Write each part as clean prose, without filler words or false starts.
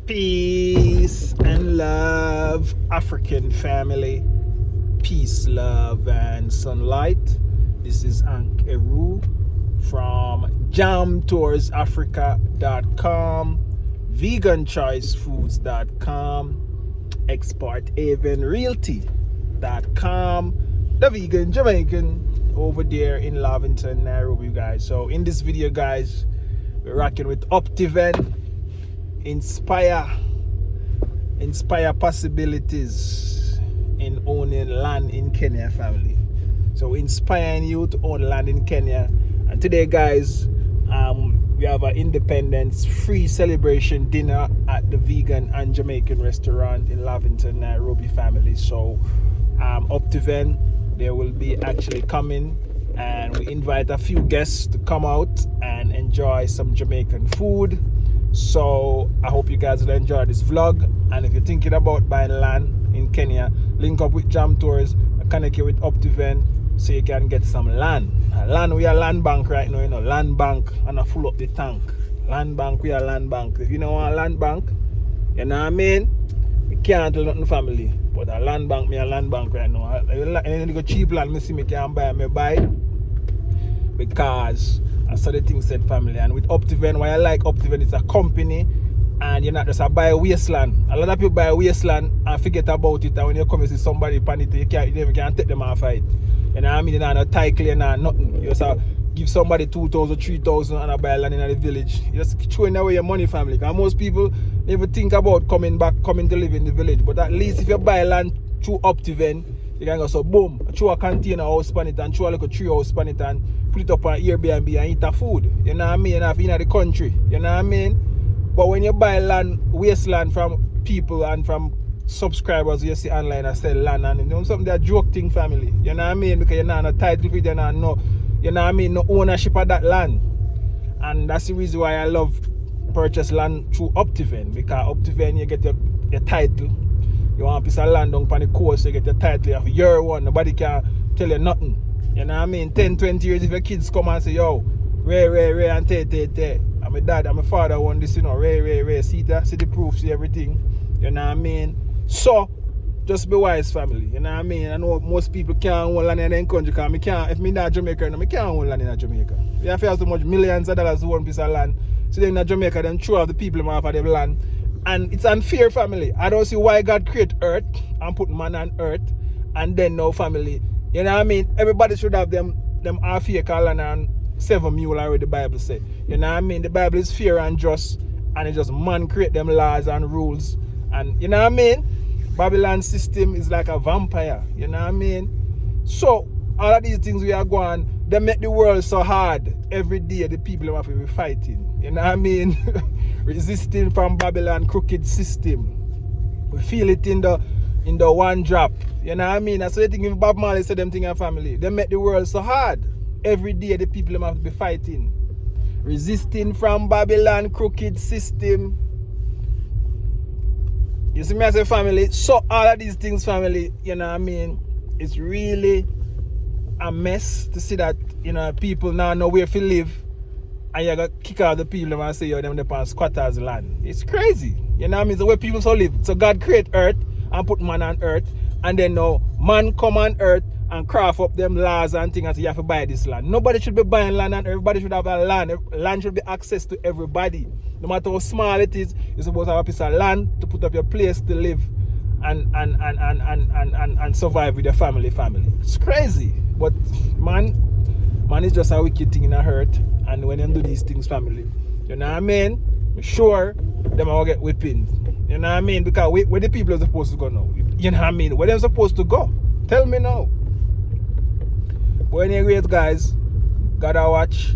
Peace and love, African family. Peace, love, and sunlight. This is Ank Eru from jamtoursafrica.com, veganchoicefoods.com, exporthavenrealty.com, the Vegan Jamaican over there in Lavington, Nairobi, guys. So in this video, guys, we're rocking with Optiven. Inspire possibilities in owning land in Kenya, family. So inspiring you to own land in Kenya. And today, guys, we have an independence free celebration dinner at the Vegan and Jamaican restaurant in Lavington, Nairobi, family. So Optiven, they will be actually coming, and we invite a few guests to come out and enjoy some Jamaican food. So I hope you guys will enjoy this vlog, and if you're thinking about buying land in Kenya, link up with Jam Tours, connect you with Optiven so you can get some land. We are land bank right now, land bank, and I full up the tank. Land bank, we are land bank. If you don't want a land bank, you know what I mean? We can't do nothing family. But a land bank, me a land bank right now. Any cheap land, me see me can buy, because I saw the thing said family. And with Optiven, why I like Optiven, it's a company, and you're not just a buy a wasteland. A lot of people buy a wasteland and forget about it, and when you come and see somebody pan it, you can't take them off it. You know what I mean? You're not no title, you're not nothing. You just give somebody 2,000, 3,000 and I buy land in the village. You just throwing away your money, family. Because most people never think about coming to live in the village. But at least if you buy land through Optiven, you can go so boom, throw a container house pan it and throw a little tree house pan it and put it up on Airbnb and eat a food. You know what I mean? And if you're in the country, you know what I mean? But when you buy land, wasteland from people and from subscribers, you see online and sell land, and something that joke thing, family. You know what I mean? Because you're not no title for it, you're not no, you know what I mean, no ownership of that land. And that's the reason why I love purchase land through Optiven, because Optiven you get your title. You want a piece of land on the coast, you get your title, you have year one, nobody can tell you nothing. You know what I mean? 10, 20 years if your kids come and say, yo, Ray, and te. And my dad and my father want this, Ray, see the proof, see everything. You know what I mean? So, just be wise, family. You know what I mean? I know most people can't own land in the country, because I can't, if I'm not Jamaica, I can't own land in Jamaica. You have to have so much millions of dollars to own a piece of land. So then in Jamaica, then throw out the people who have their land. And it's unfair, family. I don't see why God create earth and put man on earth, and then no family. You know what I mean? Everybody should have them half-acre land and 7 mule already, the Bible say. You know what I mean? The Bible is fair and just, and it's just man create them laws and rules. And you know what I mean? Babylon system is like a vampire. You know what I mean? So all of these things we are going, they make the world so hard. Every day the people have to be fighting. You know what I mean? Resisting from Babylon crooked system. We feel it in the one drop. You know what I mean? That's the thing if Bob Marley said them thing in family. They make the world so hard. Every day the people have to be fighting. Resisting from Babylon crooked system. You see me as a family. So all of these things, family, you know what I mean? It's really a mess to see that, people now know where to live, and you got to kick out the people and say, them on squatters' land. It's crazy. You know what I mean? It's the way people so live. So God create earth and put man on earth, and then now man come on earth and craft up them laws and things, and say you have to buy this land. Nobody should be buying land, and everybody should have a land. Land should be access to everybody. No matter how small it is, you're supposed to have a piece of land to put up your place to live and survive with your family. It's crazy. But man is just a wicked thing in a hurt, and when they do these things, family, you know what I mean? I'm sure them will get whipping. You know what I mean? Because where the people are supposed to go now? You know what I mean? Where they're supposed to go? Tell me now. But anyways, guys, gotta watch.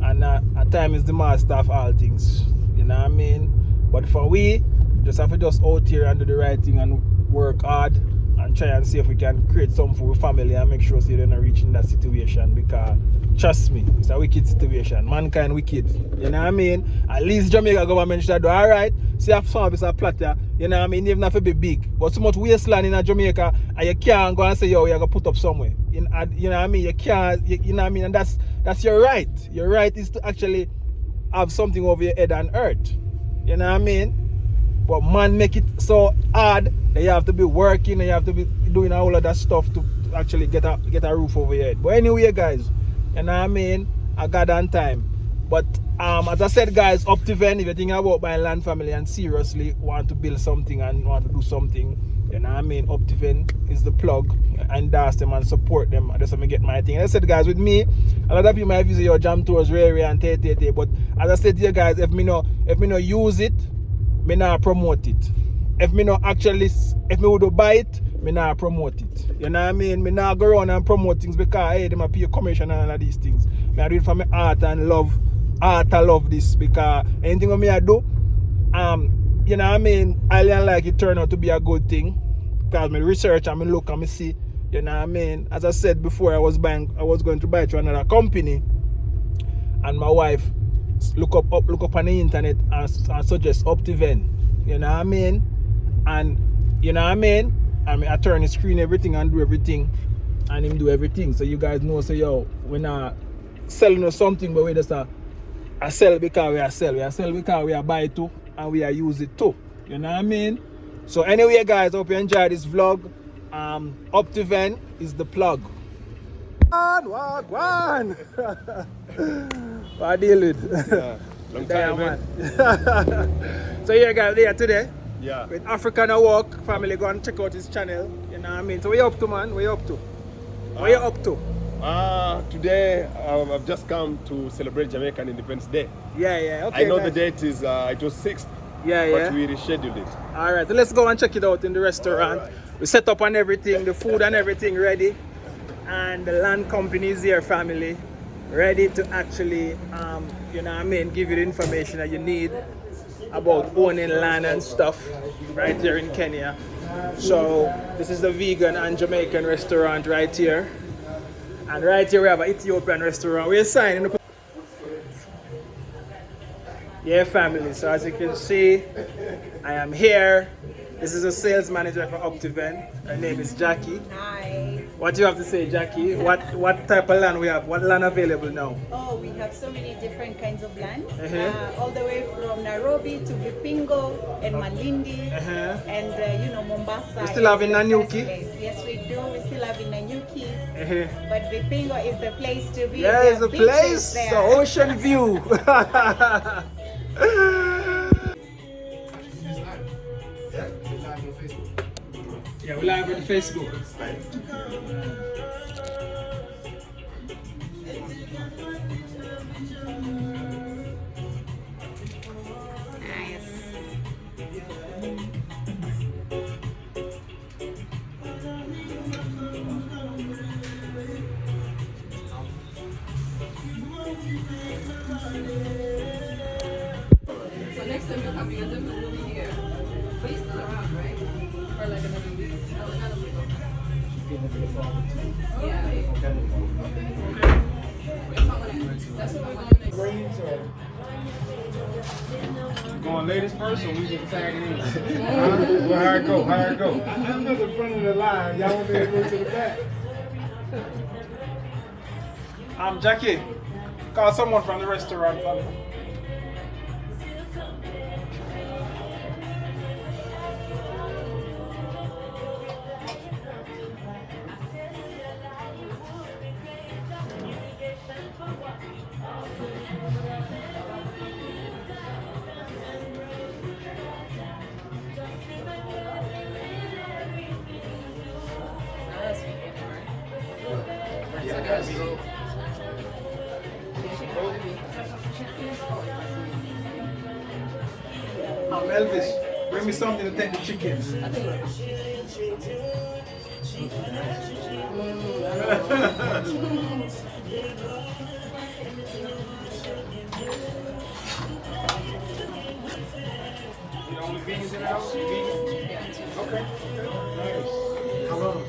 And at time is the master of all things. You know what I mean? But for we, just have to just out here and do the right thing and work hard and try and see if we can create something for family and make sure so you're not reaching that situation, because trust me, it's a wicked situation. Mankind wicked. You know what I mean? At least Jamaica government should do alright. See if some is a platter, you know what I mean? Even if it be big. But so much wasteland in Jamaica, and you can't go and say, yo, you're gonna put up somewhere. You know what I mean? You can't, you know what I mean? And that's your right. Your right is to actually have something over your head and earth. You know what I mean? But man make it so hard that you have to be working and you have to be doing all of that stuff to actually get a roof over your head. But anyway, guys, you know what I mean? I got on time. But as I said, guys, Optiven, if you're thinking about buying land, family, and seriously want to build something and want to do something, you know what I mean? Optiven is the plug. Endorse them and support them. That's how I get my thing. As I said, guys, with me, a lot of people might visit your jam tours, rare and tay. But as I said to you guys, if me no use it, me not promote it. If me would buy it, me not promote it. You know what I mean? Me not go around and promote things because hey, them a pay commission and all of these things. Me I do it for my heart and love. I love this because anything what me I do, you know what I mean, I like it turn out to be a good thing. Because me research and me look and me see, you know what I mean. As I said before, I was going to buy it to another company, and my wife look up on the internet and suggest Optiven. You know what I mean? And you know what I mean? I turn the screen everything and do everything, and him do everything. So you guys know, so yo, we're not selling or something, but we just I sell because we are sell. We are sell because we are buy too and we are use it too. You know what I mean? So anyway, guys, hope you enjoyed this vlog. Optiven is the plug. One. What I deal with? Yeah, long time, man. So yeah, guys, we are today. Yeah. With African Walk family, go and check out his channel. You know what I mean? So what you up to, man? What you up to? What you up to? Today I've just come to celebrate Jamaican Independence Day. Yeah, okay. I know the date is it was 6th. Yeah. But we rescheduled it. Alright, so let's go and check it out in the restaurant. Right. We set up and everything, the food and everything ready. And the land company is here, family. Ready to actually, you know what I mean, give you the information that you need about owning land and stuff right here in Kenya. So this is the vegan and Jamaican restaurant right here. And right here we have an Ethiopian restaurant. We're signing the... Yeah, family. So as you can see, I am here. This is a sales manager for Optiven. Her name is Jackie. Hi. What do you have to say, Jackie? What type of land we have? What land available now? Oh, we have so many different kinds of land. All the way from Nairobi to Vipingo and Malindi and you know, Mombasa. We still have in Nanyuki? Yes, we do. We still have in Nanyuki. But Vipingo is the place to be. Yeah, it's the place. The ocean view. Yeah, we're live on Facebook. So next time you're coming, I'm definitely here. But you're still around, right? Or like another week? Yeah. That's what we're going next. Going ladies first, or we just tagging in? Well, how it go? I'm at the front of the line. Y'all want me to go to the back? Jackie, call someone from the restaurant for me. Elvis, bring me something to take the chickens. The only beans in the house? Okay. Nice. How long?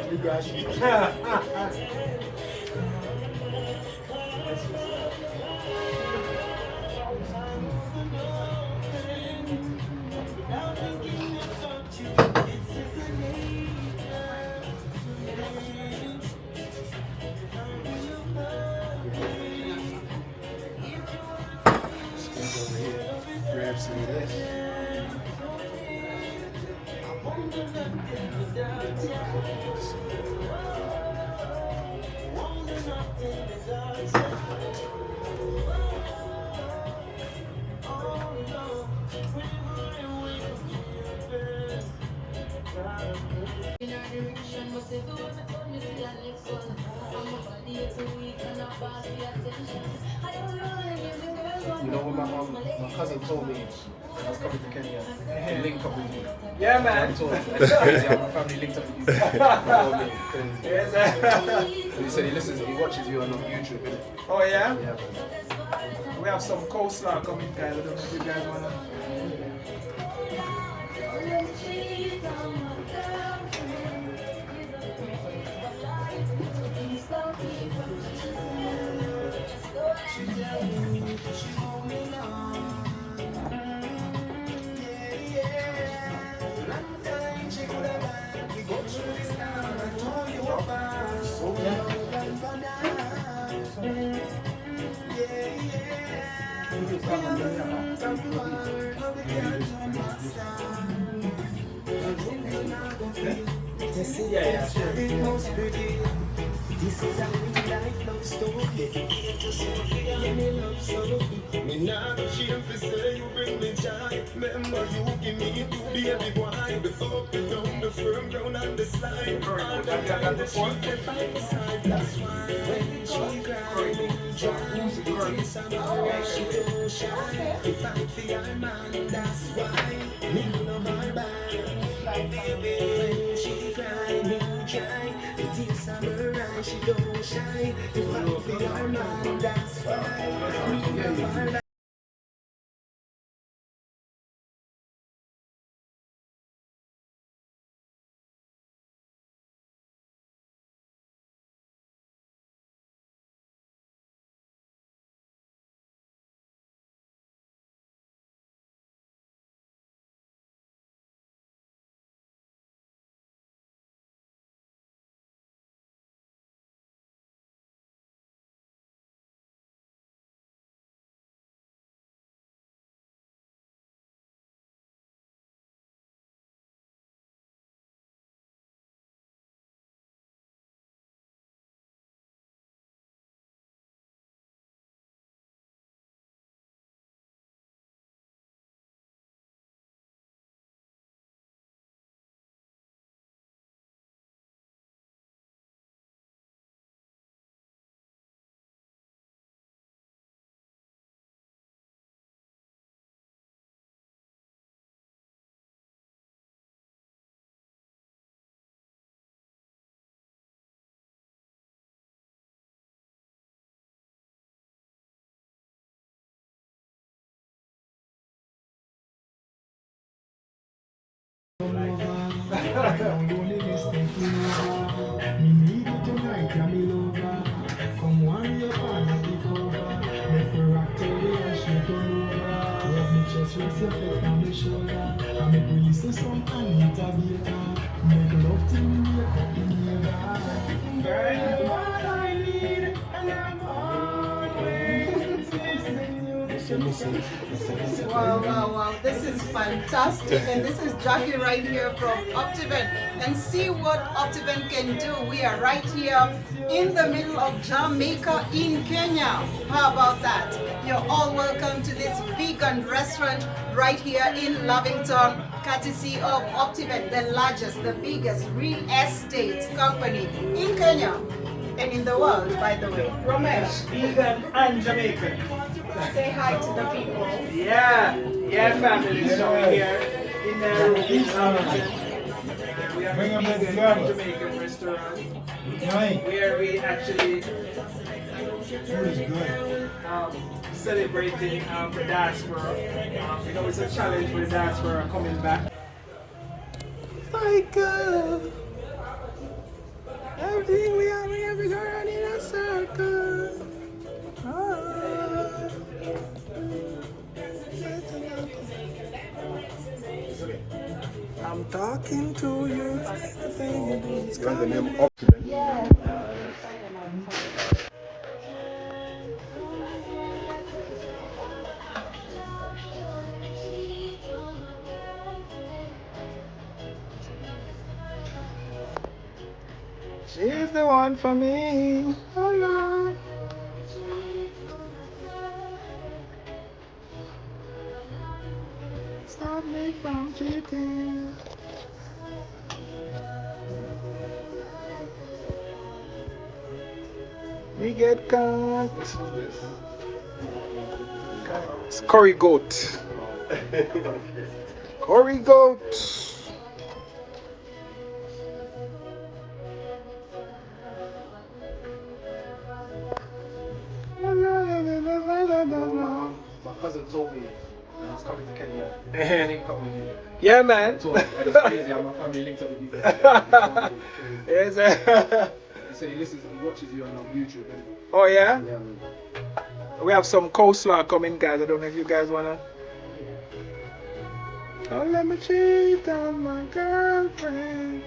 You got it. see this. You know when my cousin told me I was coming to Kenya to link up with you. Yeah, man. He told me it's crazy how my family linked up with you. You know what I mean? Crazy. Yes. And he said he listens, he watches you on YouTube, innit? Oh yeah? Yeah, man. We have some coleslaw coming, guys. I don't know if you guys wanna. This is a real life love story. Me nah go shame fi say you bring me joy. Remember you give me to be every boy. The up, the down, the firm ground and the slide. All the time the sheep get by the side. That's why when she cry, dry. It is a man she don't shine. If I feel her man, that's why me love her back. Baby, when she cry, me try. It is a man she don't shine. If I feel her man, that's why me love her back. Me need you tonight, yeah, me lover. Come on, your partner, take over. Make her rock till the ash you turn over. Rub me chest, rest your head on the shoulder. I make we listen some Anita Baker. Make love till me wake up in your bed. Girl, you're what I need, and I'm always missing you. Wow, wow, wow. This is fantastic. And this is Jackie right here from Optiven. And see what Optiven can do. We are right here in the middle of Jamaica in Kenya. How about that? You're all welcome to this vegan restaurant right here in Lavington, courtesy of Optiven, the largest, the biggest real estate company in Kenya and in the world, by the way. Ramesh, Vegan and Jamaican. say hi to the people. Yeah, family. So we're here in Nairobi. We have a vegan and Jamaican restaurant where we actually celebrating the diaspora. You know, it's a challenge for the diaspora coming back. Cycle. Everything we have, we turn in a circle. I'm talking to you. It's got the name Optiven. She's the one for me. Oh Lord. Stop me from cheating. We get caught. It's curry goat. Curry goat. My cousin told me I was coming to Kenya. And he got with you. Yeah, man. So it's crazy how my family links up with you. Yes, sir. He said he watches you on YouTube. Oh, yeah? Yeah. We have some coleslaw coming, guys. I don't know if you guys wanna. Don't let me cheat on my girlfriend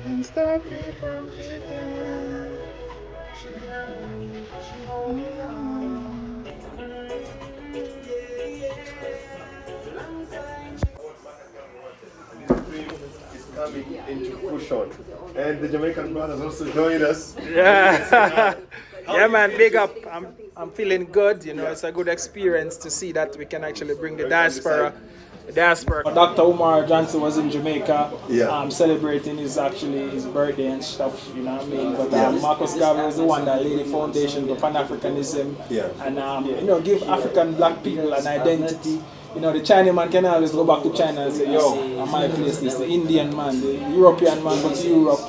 and stop me from cheating. Is coming into fruition. And the Jamaican brothers also join us. Yeah, yeah, man. Big up. I'm feeling good. You know, it's a good experience to see that we can actually bring the diaspora. Dr. Umar Johnson was in Jamaica, celebrating his birthday and stuff. You know what I mean? But Marcus Garvey was the one that laid the foundation for Pan-Africanism, and you know, give African black people an identity. You know, the Chinaman can always go back to China and say, yo, my place is the Indian man, the European man go to Europe.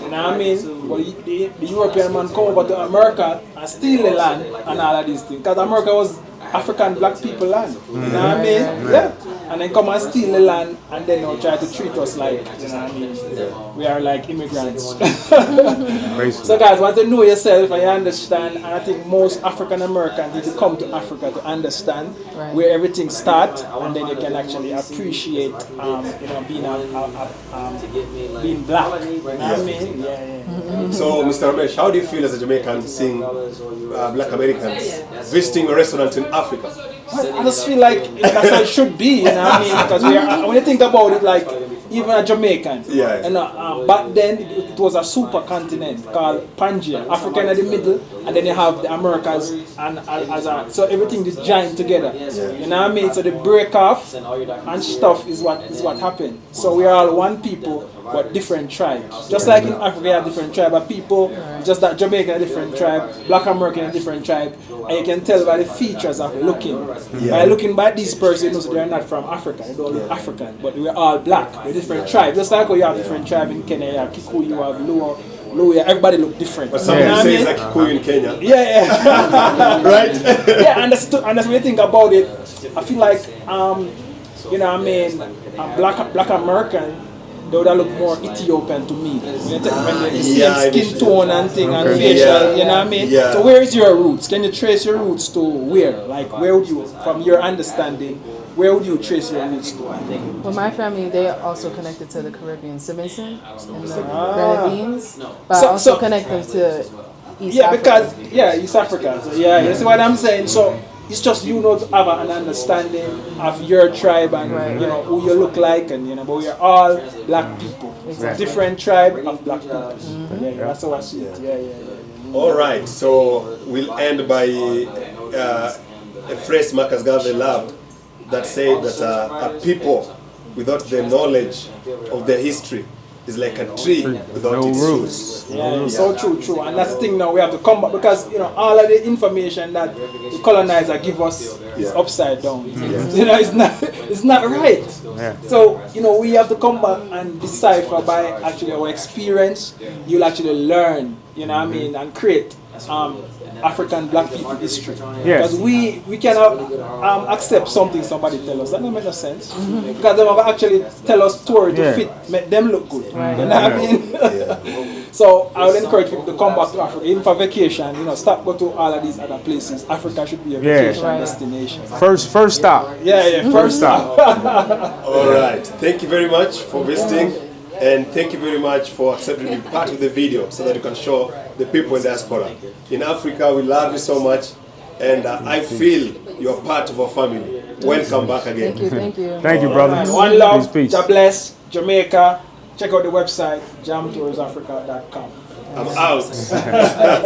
You know what I mean? But the European man come over to America and steal the land and all of these things. Because America was African black people land. You know what I mean? Yeah. And then come and steal the land and then try to treat us like, you know what I mean? We are like immigrants. So guys, once you know yourself and you understand, and I think most African Americans need to come to Africa to understand where everything starts, and then you can actually appreciate, you know, being black. You know what I mean? Yeah. So, Mr. Ramesh, how do you feel as a Jamaican seeing black Americans visiting a restaurant in Africa? I just feel like that's how it should be, you know what I mean? Because when you think about it, like, even a Jamaican, you know, back then it was a supercontinent called Pangaea, Africa in the middle, and then you have the Americas, and so everything is joined together. You know what I mean? So the break off and stuff is what happened. So we are all one people, but different tribes. Just like in Africa, you have different tribes of people. Just that Jamaica is a different tribe, Black American is a different tribe, and you can tell by the features of looking. By looking by these persons, they're not from Africa. They don't look African, but we're all black. We're different tribes. Just like how you have different tribes in Kenya, you have Kikuyu, you have Luo, everybody look different. But some people say it's like Kikuyu in Kenya. Yeah. Right? Yeah, and that's when you think about it, I feel like, you know what I mean, black American, they would look more Ethiopian to me. When you see skin tone and thing and facial, you know what I mean? So where is your roots? Can you trace your roots to where? Like where would you, from your understanding, where would you trace your roots to? Well, my family, they are also connected to the Caribbean, Simpson and the Grenadines, but also connect them to East Africa. East Africa. So you see what I'm saying? So it's just you know to have an understanding of your tribe and you know who you look like, and you know, but we are all black people. Exactly. Different tribe of black people. That's how I see it. All right, so we'll end by a phrase Marcus Garvey loved that said that a people without the knowledge of their history is like a tree without its roots. So true. And that's the thing now, we have to come back, because you know all of the information that the colonizer give us is upside down. You know, it's not right. So you know, we have to come back and decipher by actually our experience. You'll actually learn, you know what I mean, and create African black people history. Because we cannot accept something somebody tell us. That don't make no sense. Because they will actually tell us story to fit, make them look good. You know what I mean? So I would encourage people to come back to Africa, even for vacation. You know, stop go to all of these other places. Africa should be a vacation destination. First stop. First stop. All right. Thank you very much for visiting. And thank you very much for accepting to be part of the video so that you can show the people in diaspora. In Africa, we love you so much, and I feel you're part of our family. Welcome back again. Thank you. Thank you, brother. One love, God bless, Jamaica, check out the website jamtoursafrica.com. I'm out.